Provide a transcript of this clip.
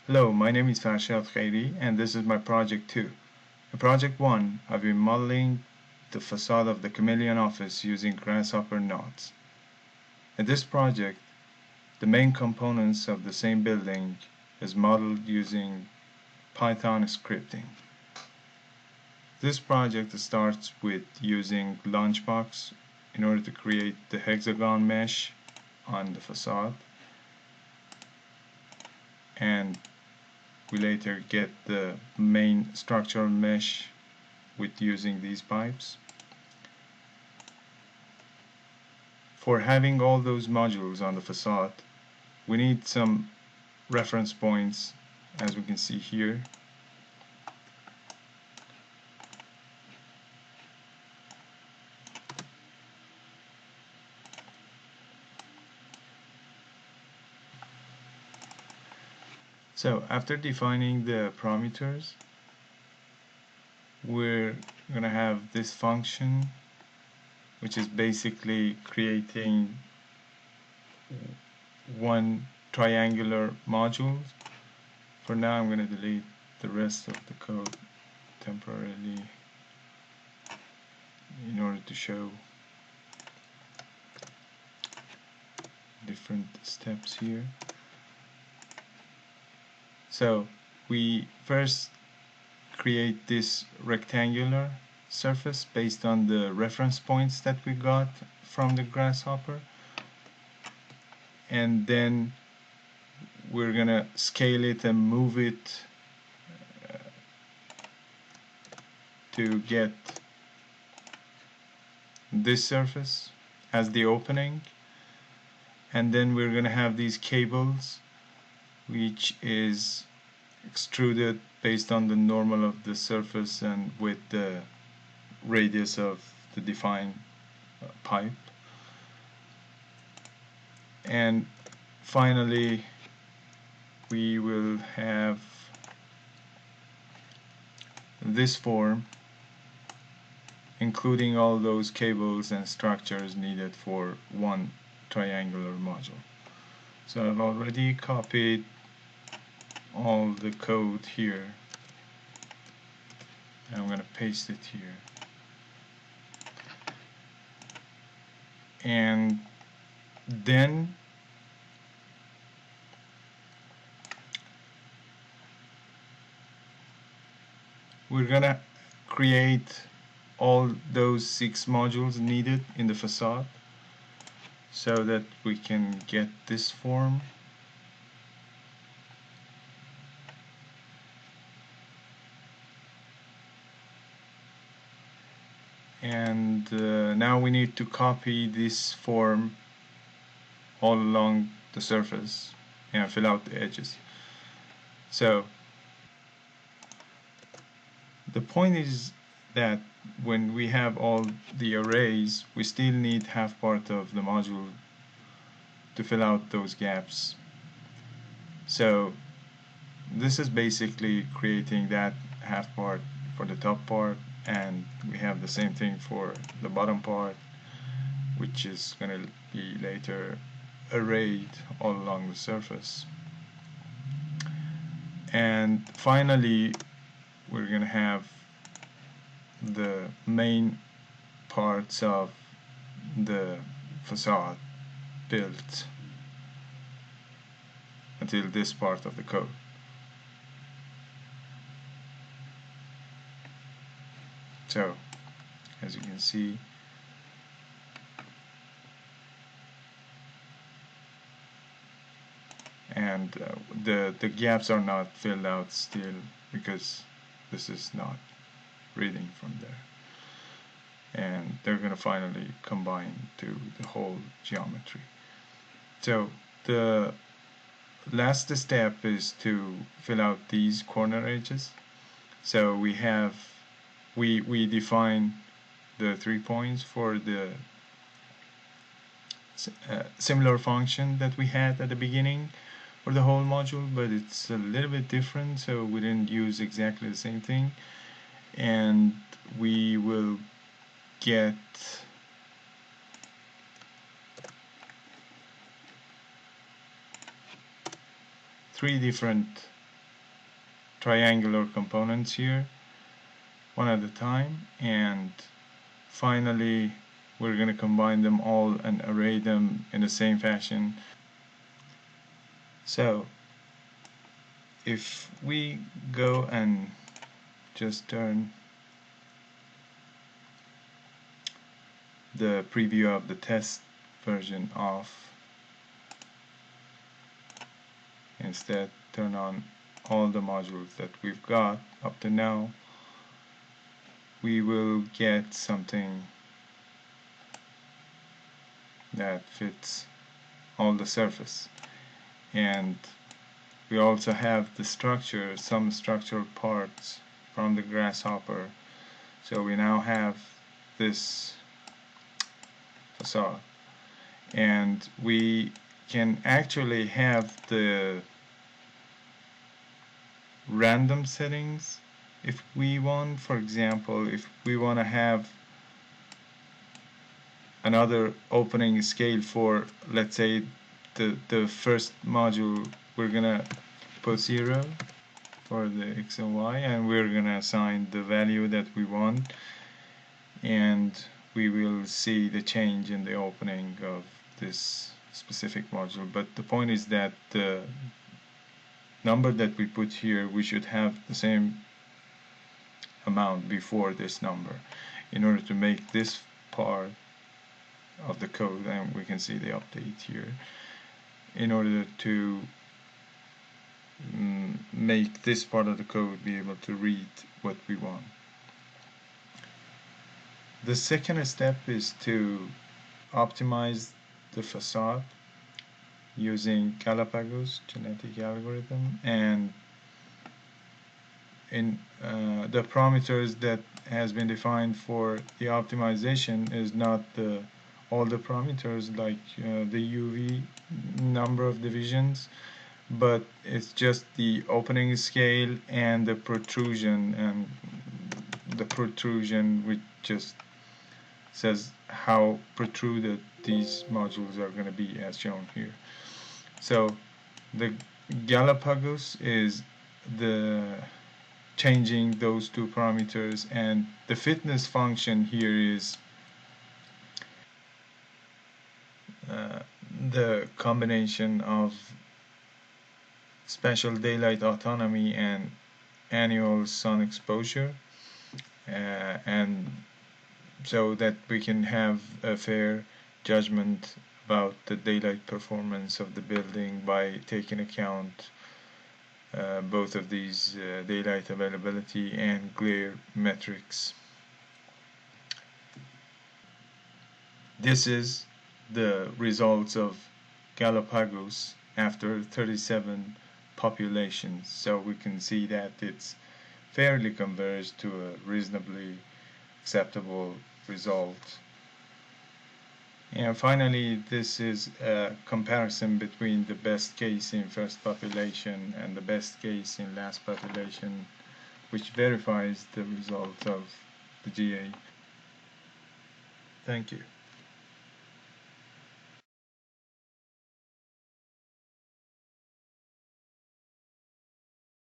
Hello, my name is Farshad Khairi and this is my project 2. In project 1, I've been modeling the facade of the Chameleon office using Grasshopper nodes. In this project, the main components of the same building is modeled using Python scripting. This project starts with using Launchbox in order to create the hexagon mesh on the facade, and we later get the main structural mesh with using these pipes. For having all those modules on the facade, we need some reference points, as we can see here. So after defining the parameters, we're going to have this function, which is basically creating one triangular module. For now, I'm going to delete the rest of the code temporarily in order to show different steps here. So we first create this rectangular surface based on the reference points that we got from the grasshopper, and then we're gonna scale it and move it to get this surface as the opening, and then we're gonna have these cables which is extruded based on the normal of the surface and with the radius of the defined pipe. And finally we will have this form including all those cables and structures needed for one triangular module. So I've already copied all the code here. I'm going to paste it here. And then we're going to create all those 6 modules needed in the facade so that we can get this form. And now we need to copy this form all along the surface and fill out the edges. So the point is that when we have all the arrays, we still need half part of the module to fill out those gaps. So this is basically creating that half part for the top part, and we have the same thing for the bottom part, which is going to be later arrayed all along the surface. And finally we're going to have the main parts of the facade built until this part of the code. So as you can see, and the gaps are not filled out still because this is not reading from there, and they're going to finally combine to the whole geometry. So the last step is to fill out these corner edges. So we define the 3 points for the similar function that we had at the beginning for the whole module, but it's a little bit different, so we didn't use exactly the same thing, and we will get three different triangular components here one at a time, and finally we're going to combine them all and array them in the same fashion. So if we go and just turn the preview of the test version off, instead turn on all the modules that we've got up to now, we will get something that fits all the surface. And we also have the structure, some structural parts from the grasshopper. So we now have this facade, and we can actually have the random settings if we want. For example, if we want to have another opening scale for, let's say, the first module, we're gonna put 0 for the X and Y, and we're gonna assign the value that we want, and we will see the change in the opening of this specific module. But the point is that the number that we put here, we should have the same amount before this number in order to make this part of the code, and we can see the update here, in order to make this part of the code be able to read what we want. The second step is to optimize the facade using Galapagos genetic algorithm, and in the parameters that has been defined for the optimization is not all the parameters like the UV number of divisions, but it's just the opening scale and the protrusion, and the protrusion which just says how protruded these modules are going to be, as shown here. So the Galapagos is the changing those two parameters, and the fitness function here is the combination of spatial daylight autonomy and annual sun exposure, and so that we can have a fair judgment about the daylight performance of the building by taking account both of these daylight availability and glare metrics. This is the results of Galapagos after 37 populations. So we can see that it's fairly converged to a reasonably acceptable result. And finally, this is a comparison between the best case in first population and the best case in last population, which verifies the result of the GA. Thank you.